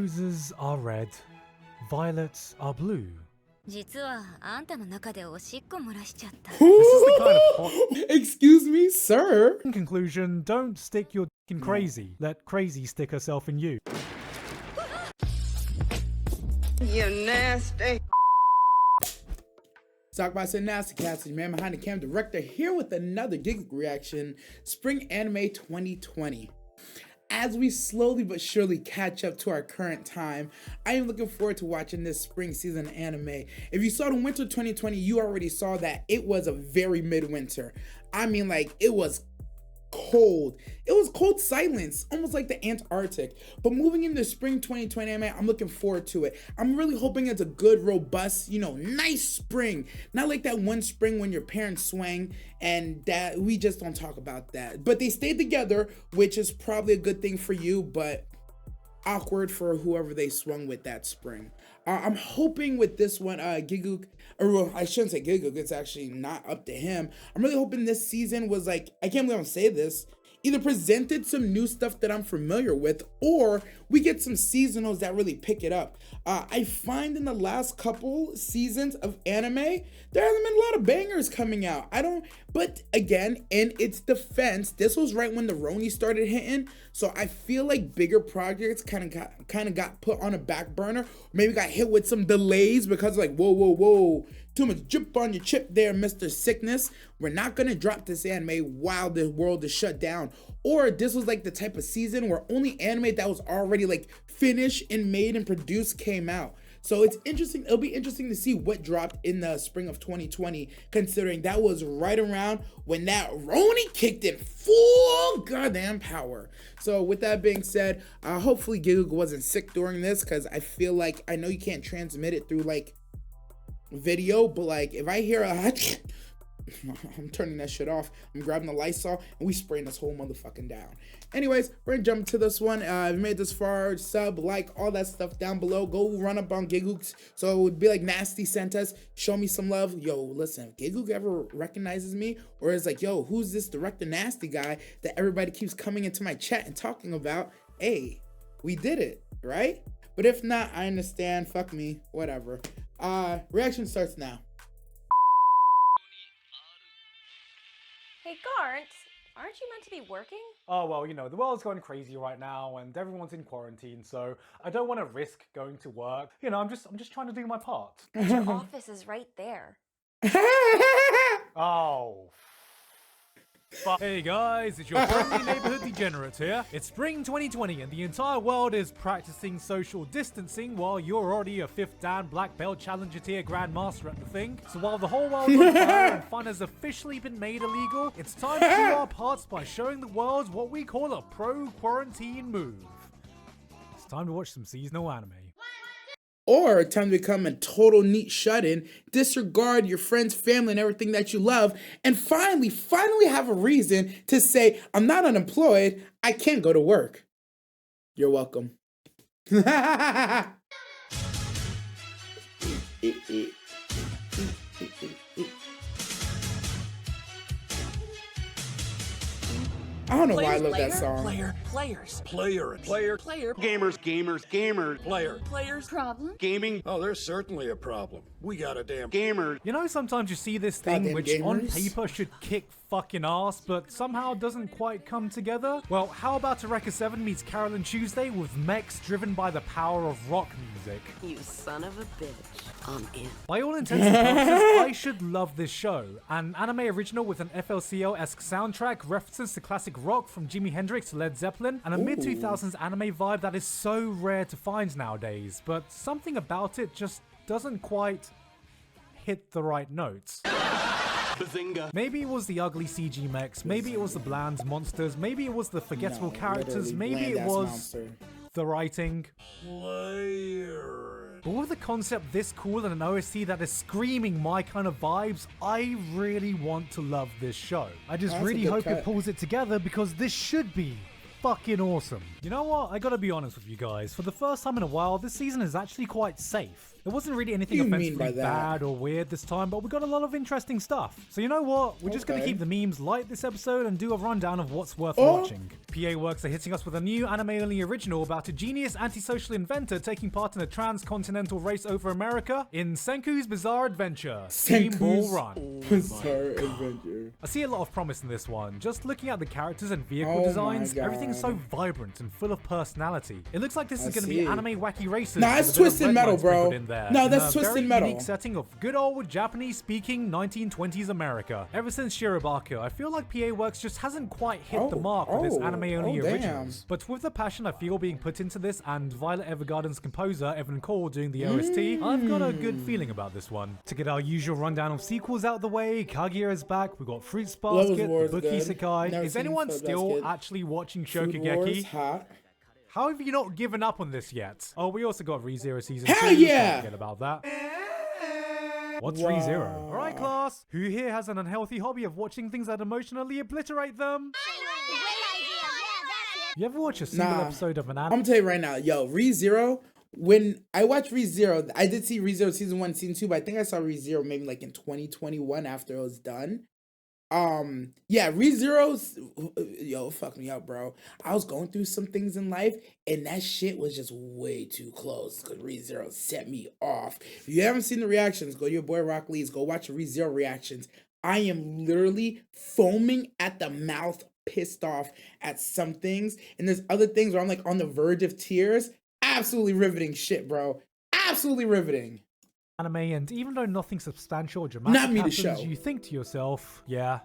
Roses are red, violets are blue. 実はあんたの中でおしっこ漏らしちゃった。 This is the kind of hot... Excuse me, sir. In conclusion, don't stick your dick in crazy. Let crazy stick herself in you. You nasty. Talk about some nasty Cassidy, man behind the camera director, here with another GIGGUK reaction, Spring Anime 2020. As we slowly but surely catch up to our current time, I am looking forward to watching this spring season anime. If you saw the winter 2020, you already saw that it was a very midwinter. I mean, like, it was cold. It was cold silence, almost like the Antarctic. But moving into spring 2020 anime, I'm looking forward to it. I'm really hoping it's a good, robust, you know, nice spring. Not like that one spring when your parents swang and that we just don't talk about that. But they stayed together, which is probably a good thing for you, but awkward for whoever they swung with that spring. I'm hoping with this one, GIGGUK, or well, I shouldn't say GIGGUK, it's actually not up to him. I'm really hoping this season was like, I can't believe I'm saying this, either presented some new stuff that I'm familiar with, or we get some seasonals that really pick it up. I find in the last couple seasons of anime, there hasn't been a lot of bangers coming out. But again, in its defense, this was right when the Roni started hitting, so I feel like bigger projects kind of got put on a back burner, maybe got hit with some delays because like, whoa, too much drip on your chip there, Mr. Sickness. We're not gonna drop this anime while the world is shut down. Or this was like the type of season where only anime that was already like finished and made and produced came out. So it's interesting, it'll be interesting to see what dropped in the spring of 2020, considering that was right around when that Roni kicked in full goddamn power. So with that being said, hopefully GIGGUK wasn't sick during this, because I feel like, I know you can't transmit it through like video, but like if I hear a I'm turning that shit off. I'm grabbing the Lysol and we spraying this whole motherfucking down. Anyways, we're gonna jump to this one. If you made this far, sub, like, all that stuff down below. Go run up on GIGGUK. So it would be like Nasty sent us. Show me some love. Yo, listen, if GIGGUK ever recognizes me or is like, yo, who's this director Nasty guy that everybody keeps coming into my chat and talking about? Hey, we did it, right? But if not, I understand. Fuck me, whatever. Reaction starts now. Hey, Garnt, aren't you meant to be working? Oh, well, you know, the world's going crazy right now and everyone's in quarantine, so I don't want to risk going to work. You know, I'm just trying to do my part. But your office is right there. Oh. Hey guys, it's your friendly neighborhood degenerates here. It's spring 2020 and the entire world is practicing social distancing while you're already a 5th Dan black belt challenger tier grandmaster at the thing. So while the whole world's on fire and fun has officially been made illegal, it's time to do our parts by showing the world what we call a pro-quarantine move. It's time to watch some seasonal anime. Or time to become a total neat shut-in, disregard your friends, family, and everything that you love, and finally have a reason to say, I'm not unemployed, I can't go to work. You're welcome. I don't know why I love that song. Players. Gamers. Players. Problem? Gaming. Oh, there's certainly a problem. We got a damn gamer. You know, sometimes you see this thing Goddamn which gamers. on paper should kick fucking ass, but somehow doesn't quite come together. Well, how about Eureka 7 meets Carolyn Tuesday with mechs driven by the power of rock music? You son of a bitch. I'm in. By all intents and purposes, I should love this show. An anime original with an FLCL-esque soundtrack, references to classic rock from Jimi Hendrix to Led Zeppelin, and a mid-2000s anime vibe that is so rare to find nowadays, but something about it just doesn't quite hit the right notes. Bazinga. Maybe it was the ugly CG mechs, maybe it was the bland monsters, maybe it was the forgettable characters, maybe it was the writing. But with a concept this cool and an OST that is screaming my kind of vibes, I really want to love this show. I just really hope it pulls it together because this should be fucking awesome. You know what? I gotta be honest with you guys. For the first time in a while, this season is actually quite safe. There wasn't really anything offensively bad or weird this time, but we got a lot of interesting stuff. So you know what? We're just gonna keep the memes light this episode and do a rundown of what's worth watching. PA Works are hitting us with a new anime-only original about a genius antisocial inventor taking part in a transcontinental race over America in Senku's Bizarre Adventure, Steamboat Run. Bizarre Adventure. I see a lot of promise in this one. Just looking at the characters and vehicle designs, everything's so vibrant and full of personality. It looks like this is going to be anime wacky races. Nah, it's Twisted Metal, bro. No, that's Twisted Metal. Unique setting of good old Japanese-speaking 1920s America. Ever since Shirobako, I feel like PA Works just hasn't quite hit the mark with its anime-only originals. But with the passion I feel being put into this and Violet Evergarden's composer Evan Cole doing the OST, I've got a good feeling about this one. To get our usual rundown of sequels out the way, Kaguya is back, we've got Fruits Basket, the book Isekai. Is anyone still actually watching Shokugeki? How have you not given up on this yet? Oh, we also got ReZero Season 2. Hell yeah! Don't forget about that. What's ReZero? Alright, class. Who here has an unhealthy hobby of watching things that emotionally obliterate them? You ever watch a single episode of an anime? I'm gonna tell you right now, yo, ReZero, when I watched ReZero, I did see ReZero Season 1, Season 2, but I think I saw ReZero maybe like in 2021 after it was done. Yeah, ReZero's, yo, fuck me up, bro. I was going through some things in life, and that shit was just way too close, because ReZero set me off. If you haven't seen the reactions, go to your boy Rock Lee's, go watch the ReZero reactions. I am literally foaming at the mouth, pissed off at some things, and there's other things where I'm like on the verge of tears. Absolutely riveting shit, bro. Absolutely riveting. Anime, and even though nothing substantial or dramatic happens, you think to yourself, yeah,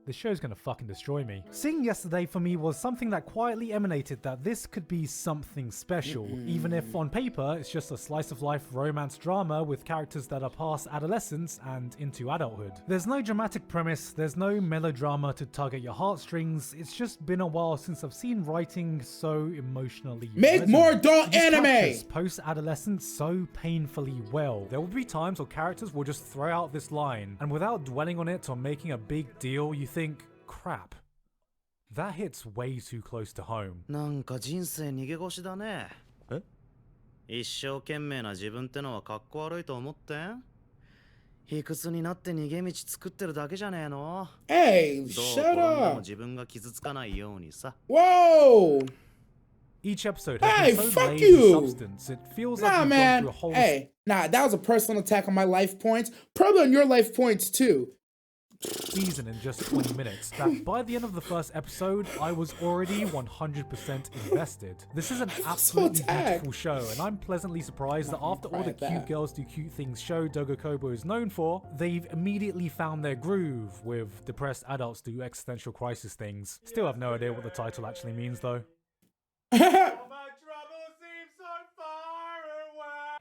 this show's gonna fucking destroy me. Seeing yesterday for me was something that quietly emanated that this could be something special, even if on paper it's just a slice of life romance drama with characters that are past adolescence and into adulthood. There's no dramatic premise, there's no melodrama to tug at your heartstrings. It's just been a while since I've seen writing so emotionally Make more adult anime! Post-adolescence so painfully well. There will be times where characters will just throw out this line, and without dwelling on it or making a big deal, you think, crap, that hits way too close to home. なんか人生逃げ腰だね。え？一生懸命な自分ってのはかっこ悪いと思ってん？卑屈になって逃げ道作ってるだけじゃねえの？ Hey, shut up! 自分が傷つかないようにさ。 Whoa! Each episode has been so fuck laid you. with substance. It feels like we've gone through a whole that was a personal attack on my life points. Probably on your life points too. season in just 20 minutes, that by the end of the first episode, I was already 100% invested. This is an absolutely beautiful show, and I'm pleasantly surprised that after all the cute girls do cute things show Dogokobo is known for, they've immediately found their groove with depressed adults do existential crisis things. Still have no idea what the title actually means though.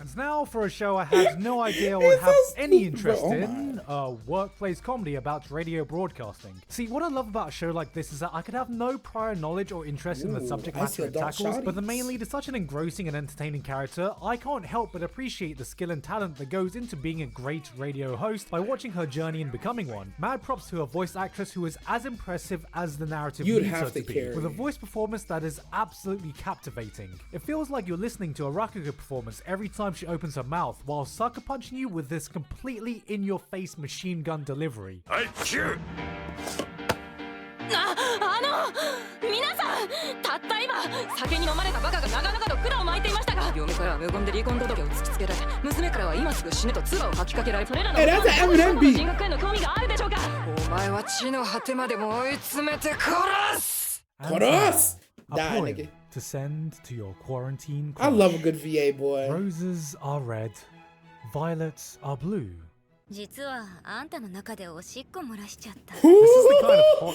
And now for a show I had no idea would have any interest in, a workplace comedy about radio broadcasting. See, what I love about a show like this is that I could have no prior knowledge or interest in the subject matter it tackles, but the main lead is such an engrossing and entertaining character, I can't help but appreciate the skill and talent that goes into being a great radio host by watching her journey in becoming one. Mad props to a voice actress who is as impressive as the narrative leads her to be, with a voice performance that is absolutely captivating. It feels like you're listening to a Rakugo performance every time she opens her mouth while sucker punching you with this completely in-your-face machine gun delivery. I shoot! 皆さん、たった今酒に飲まれたバカが長々と管を巻いていましたが、嫁から無言で離婚届を突きつけられ、娘からは今すぐ死ねと唾を吐きかけられ、それらの人学への興味があるでしょうか。お前は地の果てまでも追い詰めて殺す。殺す。 A poem to send to your quarantine crush. I love a good VA boy. Roses are red, violets are blue. 実はあんたの中でおしっこ漏らしちゃった。 This is the kind of hot...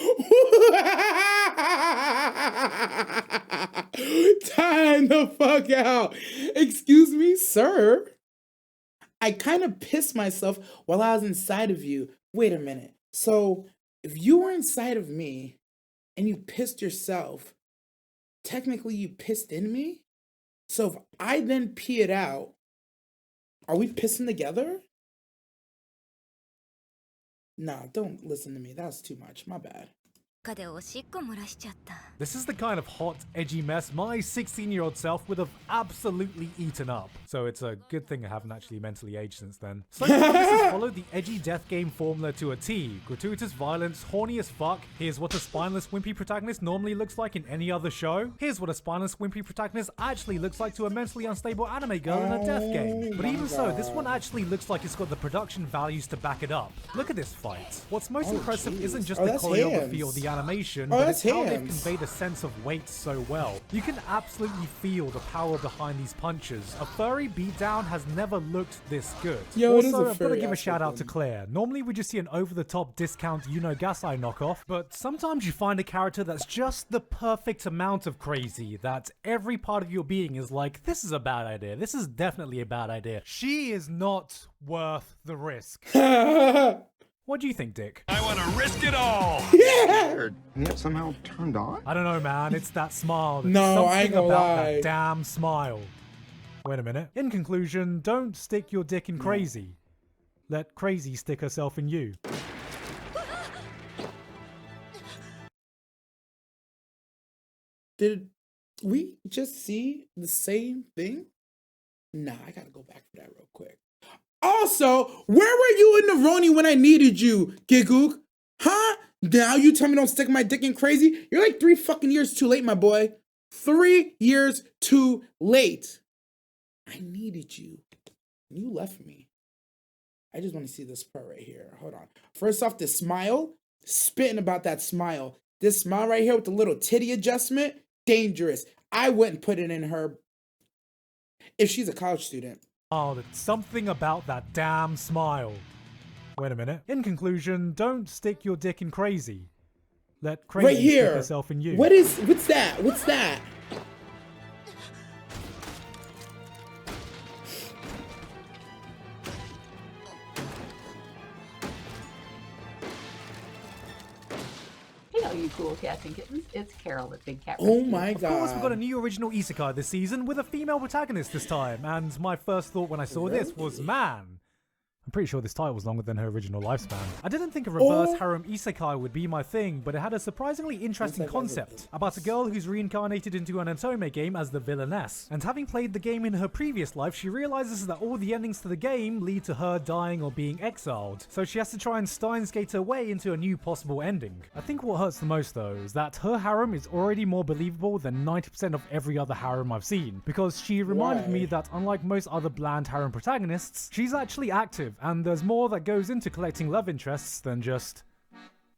Time the fuck out. Excuse me, sir. I kind of pissed myself while I was inside of you. Wait a minute. So, if you were inside of me and you pissed yourself, technically you pissed in me? So if I then pee it out, are we pissing together? Nah, don't listen to me. That's too much. My bad. 中でおしっこ漏らしちゃった。 This is the kind of hot, edgy mess my 16-year-old self would have absolutely eaten up. So it's a good thing I haven't actually mentally aged since then. So this has followed the edgy death game formula to a T. Gratuitous violence, horny as fuck. Here's what a spineless wimpy protagonist normally looks like in any other show. Here's what a spineless wimpy protagonist actually looks like to a mentally unstable anime girl in a death game. But even so, this one actually looks like it's got the production values to back it up. Look at this fight. What's most impressive isn't just the choreography or the animation, but it's how they've conveyed a sense of weight so well. You can absolutely feel the power behind these punches. A furry beatdown has never looked this good. Also, I've got to give a shout out to Claire. Normally we just see an over-the-top discount Gasai knockoff, but sometimes you find a character that's just the perfect amount of crazy that every part of your being is like, this is a bad idea. This is definitely a bad idea. She is not worth the risk. What do you think, Dick? I want to risk it all. Yeah. And yet somehow turned on? I don't know, man. It's that smile. There's No, I ain't something gonna about lie. that damn smile. Wait a minute. In conclusion, don't stick your dick in crazy. Let crazy stick herself in you. Did we just see the same thing? Nah, I gotta go back for that real quick. Also, where were you in the Roni when I needed you, GIGGUK? Huh? Now you tell me don't stick my dick in crazy? You're like 3 fucking years too late, my boy. 3 years too late. I needed you. You left me. I just want to see this part right here. Hold on. First off, the smile. Spitting about that smile. This smile right here with the little titty adjustment. Dangerous. I wouldn't put it in her if she's a college student. Oh, there's something about that damn smile. Wait a minute. In conclusion, don't stick your dick in crazy. Let crazy Right here. stick herself in you. What's that? What's that? Hey, all you cool cats and kittens. It's Carol at Big Cat Oh Rescue. my Of god. course, we've got a new original isekai this season with a female protagonist this time, and my first thought when I saw this was, man, I'm pretty sure this title was longer than her original lifespan. I didn't think a reverse harem isekai would be my thing, but it had a surprisingly interesting concept about a girl who's reincarnated into an Otome game as the villainess. And having played the game in her previous life, she realizes that all the endings to the game lead to her dying or being exiled. So she has to try and Steins Gate her way into a new possible ending. I think what hurts the most though is that her harem is already more believable than 90% of every other harem I've seen, because she reminded me that unlike most other bland harem protagonists, she's actually active, and there's more that goes into collecting love interests than just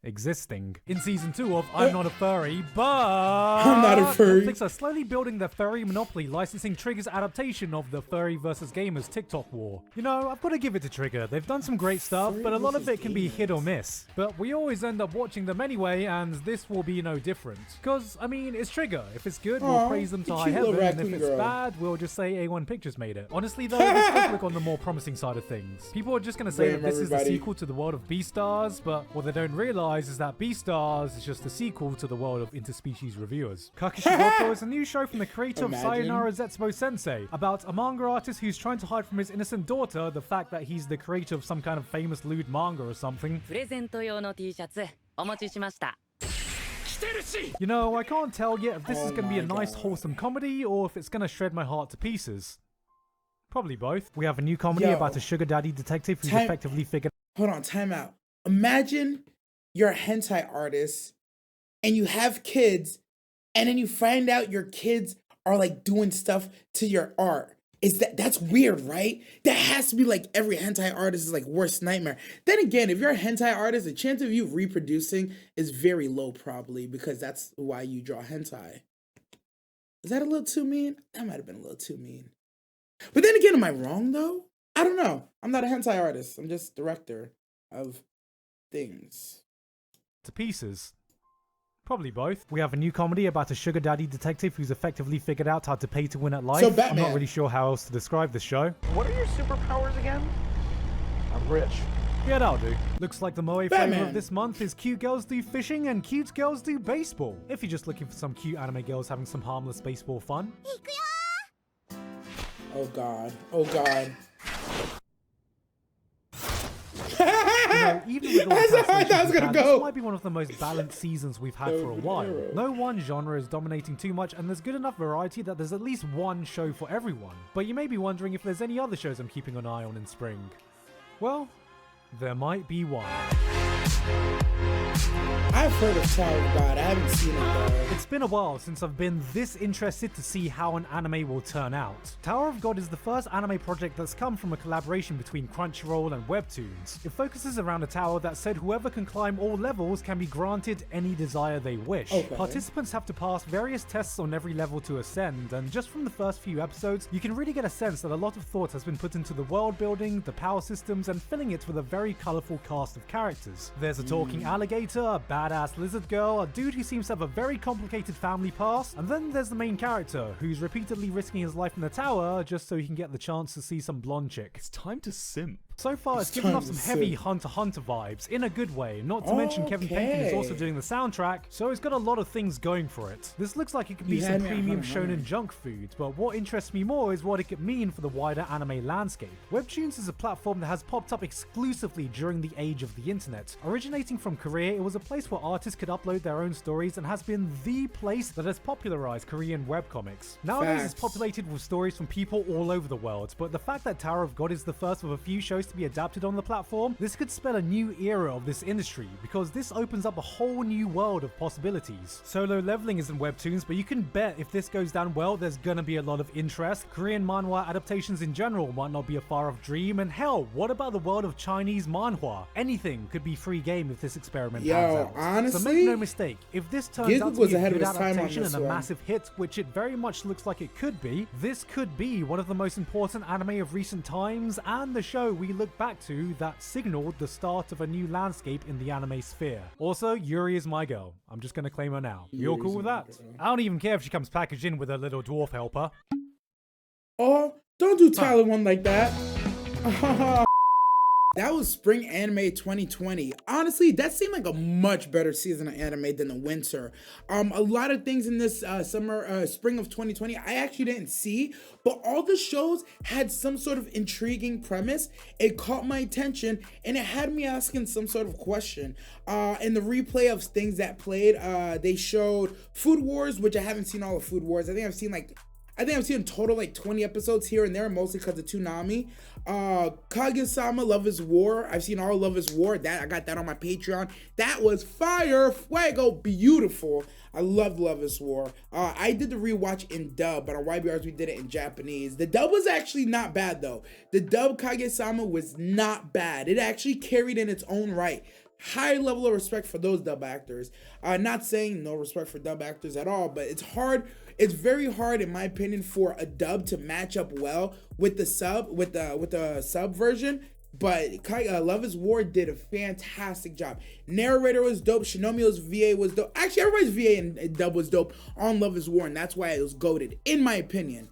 existing. In season 2 of I'm Not a Furry, but I'm not a furry. Netflix are slowly building their furry monopoly, licensing Trigger's adaptation of the furry versus gamers TikTok war. You know, I've got to give it to Trigger. They've done some great stuff, but a lot of it can be hit or miss. But we always end up watching them anyway, and this will be no different. Because, I mean, it's Trigger. If it's good, we'll praise them to high heaven, and if it's bad, we'll just say A1 Pictures made it. Honestly though, let's look on the more promising side of things. People are just going to say that this is the sequel to the world of Beastars, but what they don't realize is that Beastars is just a sequel to the world of interspecies reviewers. Kakushigoto is a new show from the creator of Sayonara Zetsubo Sensei, about a manga artist who's trying to hide from his innocent daughter the fact that he's the creator of some kind of famous lewd manga or something. プレゼント用の T シャツお持ちしました。 You know, I can't tell yet if this is going to be a nice wholesome comedy or if it's going to shred my heart to pieces. Probably both. We have a new comedy about a sugar daddy detective who's effectively figured... Hold on, time out. Imagine you're a hentai artist and you have kids and then you find out your kids are like doing stuff to your art. That's weird, right? That has to be like every hentai artist's like worst nightmare. Then again, if you're a hentai artist, the chance of you reproducing is very low probably, because that's why you draw hentai. Is that a little too mean? That might have been a little too mean. But then again, am I wrong though? I don't know. I'm not a hentai artist. I'm just director of things. To pieces. Probably both. We have a new comedy about a sugar daddy detective who's effectively figured out how to pay to win at life. So I'm Batman. not really sure how else to describe this show. What are your superpowers again? I'm rich. Yeah, that'll do. Looks like the moe flavor of this month is cute girls do fishing and cute girls do baseball. If you're just looking for some cute anime girls having some harmless baseball fun. Oh god. Oh god. that? Even with all That's the how I thought I was gonna cancellations, go. this might be one of the most balanced seasons we've had for a while. No one genre is dominating too much, and there's good enough variety that there's at least one show for everyone. But you may be wondering if there's any other shows I'm keeping an eye on in spring. Well, there might be one. I've heard of Tower of God. I haven't seen it though. It's been a while since I've been this interested to see how an anime will turn out. Tower of God is the first anime project that's come from a collaboration between Crunchyroll and Webtoons. It focuses around a tower that said whoever can climb all levels can be granted any desire they wish. Okay. Participants have to pass various tests on every level to ascend, and just from the first few episodes, you can really get a sense that a lot of thought has been put into the world building, the power systems, and filling it with a very colourful cast of characters. There's a talking alligator, a badass lizard girl, a dude who seems to have a very complicated family past, and then there's the main character, who's repeatedly risking his life in the tower just so he can get the chance to see some blonde chick. It's time to simp. So far, it's given off some heavy Hunter x Hunter vibes, in a good way, not to mention Kevin Bacon is also doing the soundtrack, so it's got a lot of things going for it. This looks like it could be some premium shonen junk food, but what interests me more is what it could mean for the wider anime landscape. Webtoons is a platform that has popped up exclusively during the age of the internet. Originating from Korea, it was a place where artists could upload their own stories and has been the place that has popularized Korean webcomics. Nowadays, it's populated with stories from people all over the world, but the fact that Tower of God is the first of a few shows to be adapted on the platform, this could spell a new era of this industry, because this opens up a whole new world of possibilities. Solo Leveling is in Webtoons, but you can bet if this goes down well, there's gonna be a lot of interest. Korean manhwa adaptations in general might not be a far off dream, and hell, what about the world of Chinese manhwa? Anything could be free game if this experiment pans out. Honestly, so make no mistake, if this turns out to be a good adaptation and a massive hit, which it very much looks like it could be, this could be one of the most important anime of recent times, and the show we look back to that signaled the start of a new landscape in the anime sphere. Also, Yuri is my girl. I'm just gonna claim her now. You all cool with that? I don't even care if she comes packaged in with her little dwarf helper. Oh, don't do Tyler one like that. That was Spring Anime 2020. Honestly, that seemed like a much better season of anime than the winter. A lot of things in this spring of 2020 I actually didn't see, but all the shows had some sort of intriguing premise. It caught my attention and it had me asking some sort of question. In the replay of things that played, they showed Food Wars, which I haven't seen all of Food Wars. I think I've seen in total like 20 episodes here and there, mostly because of Toonami. Kaguya-sama Love is War. I've seen all Love is War. I got that on my Patreon. That was fire, fuego, beautiful. I loved Love is War. I did the rewatch in dub, but on YBRs we did it in Japanese. The dub was actually not bad though. The dub Kaguya-sama was not bad. It actually carried in its own right. High level of respect for those dub actors. Not saying no respect for dub actors at all, but it's hard. It's very hard, in my opinion, for a dub to match up well with the sub, with the sub version. But Love is War did a fantastic job. Narrator was dope. Shinomio's VA was dope. Actually, everybody's VA and dub was dope on Love is War, and that's why it was goated, in my opinion.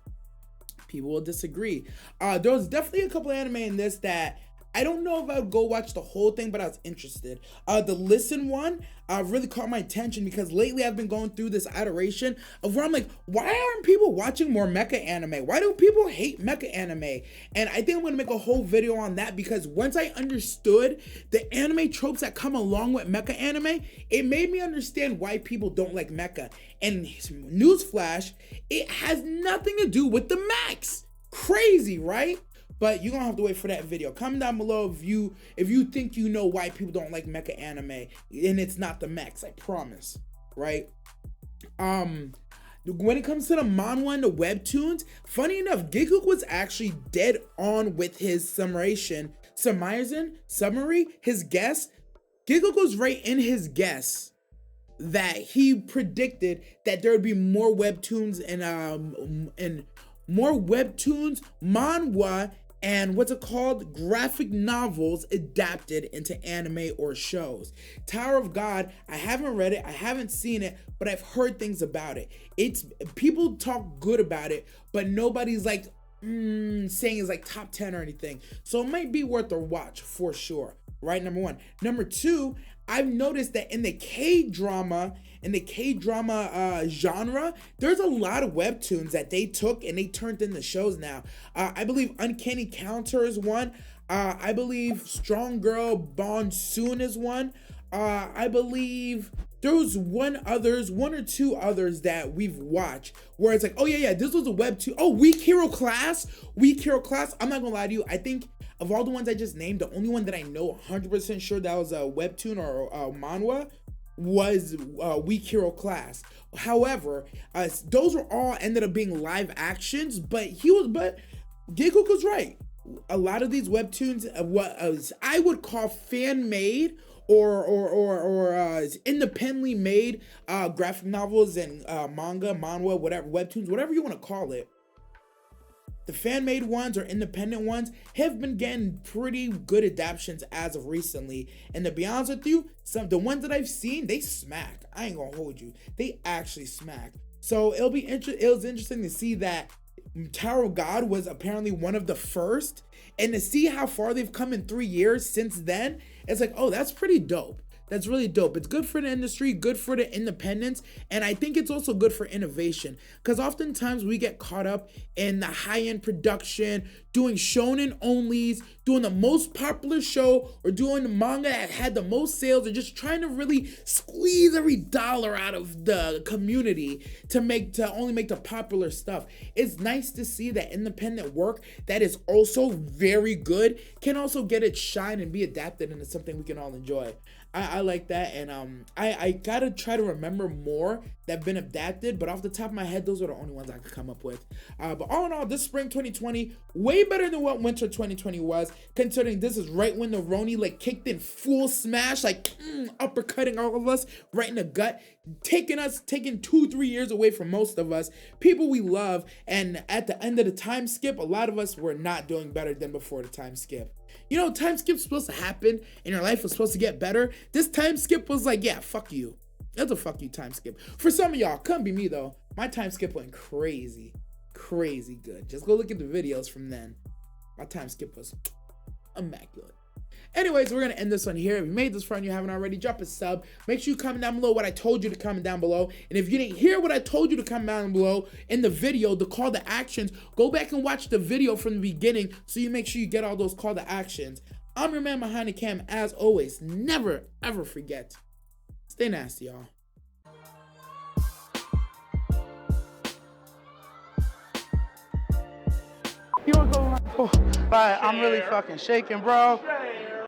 People will disagree. There was definitely a couple anime in this that I don't know if I would go watch the whole thing, but I was interested. The Listen one really caught my attention because lately I've been going through this iteration of where I'm like, why aren't people watching more mecha anime? Why do people hate mecha anime? And I think I'm gonna make a whole video on that because once I understood the anime tropes that come along with mecha anime, it made me understand why people don't like mecha. And newsflash, it has nothing to do with the mechs. Crazy, right? But you're gonna have to wait for that video. Comment down below if you think you know why people don't like mecha anime, and it's not the mechs, I promise, right? When it comes to the manhwa and the webtoons, funny enough, GIGGUK was actually dead on with his summary, his guess. GIGGUK was right in his guess that he predicted that there would be more webtoons and more webtoons, manhwa, and graphic novels adapted into anime or shows. Tower of God, I haven't read it, I haven't seen it, but I've heard things about it. People talk good about it, but nobody's like saying it's like top 10 or anything. So it might be worth a watch for sure, right? Number one. Number two, I've noticed that in the K-drama genre, there's a lot of webtoons that they took and they turned into shows now. I believe Uncanny Counter is one. I believe Strong Girl Bond Soon is one. I believe there was one or two others that we've watched where it's like, oh yeah, this was a webtoon. Oh, Weak Hero Class. I'm not gonna lie to you. I think of all the ones I just named, the only one that I know 100% sure that was a webtoon or manhwa was Weak Hero Class. However, those were all ended up being live actions, but GIGGUK was right. A lot of these webtoons, what I would call fan made or independently made graphic novels and manga, manhwa, whatever, webtoons, whatever you want to call it. The fan-made ones or independent ones have been getting pretty good adaptations as of recently. And to be honest with you, the ones that I've seen, they smack. I ain't gonna hold you. They actually smack. So it was interesting to see that Tower of God was apparently one of the first. And to see how far they've come in 3 years since then, it's like, oh, that's pretty dope. That's really dope. It's good for the industry, good for the independence, and I think it's also good for innovation, because oftentimes we get caught up in the high-end production, doing shonen onlys, doing the most popular show, or doing the manga that had the most sales, or just trying to really squeeze every dollar out of the community to only make the popular stuff. It's nice to see that independent work that is also very good can also get its shine and be adapted into something we can all enjoy. I like that, and I gotta try to remember more that have been adapted, but off the top of my head, those are the only ones I could come up with. But all in all, this spring 2020, way better than what winter 2020 was, considering this is right when the Roni like kicked in full smash, like uppercutting all of us right in the gut, taking 2-3 years away from most of us, people we love, and at the end of the time skip, a lot of us were not doing better than before the time skip. You know, time skip's supposed to happen and your life was supposed to get better. This time skip was like, yeah, fuck you. That's a fuck you time skip. For some of y'all, couldn't be me though. My time skip went crazy good. Just go look at the videos from then. My time skip was immaculate. Anyways, we're going to end this one here. If you made this far and you haven't already, drop a sub. Make sure you comment down below what I told you to comment down below. And if you didn't hear what I told you to comment down below in the video, the call to actions, go back and watch the video from the beginning so you make sure you get all those call to actions. I'm your man behind the cam. As always, never, ever forget. Stay nasty, y'all. You wanna go? Oh, right, I'm really fucking shaking, bro.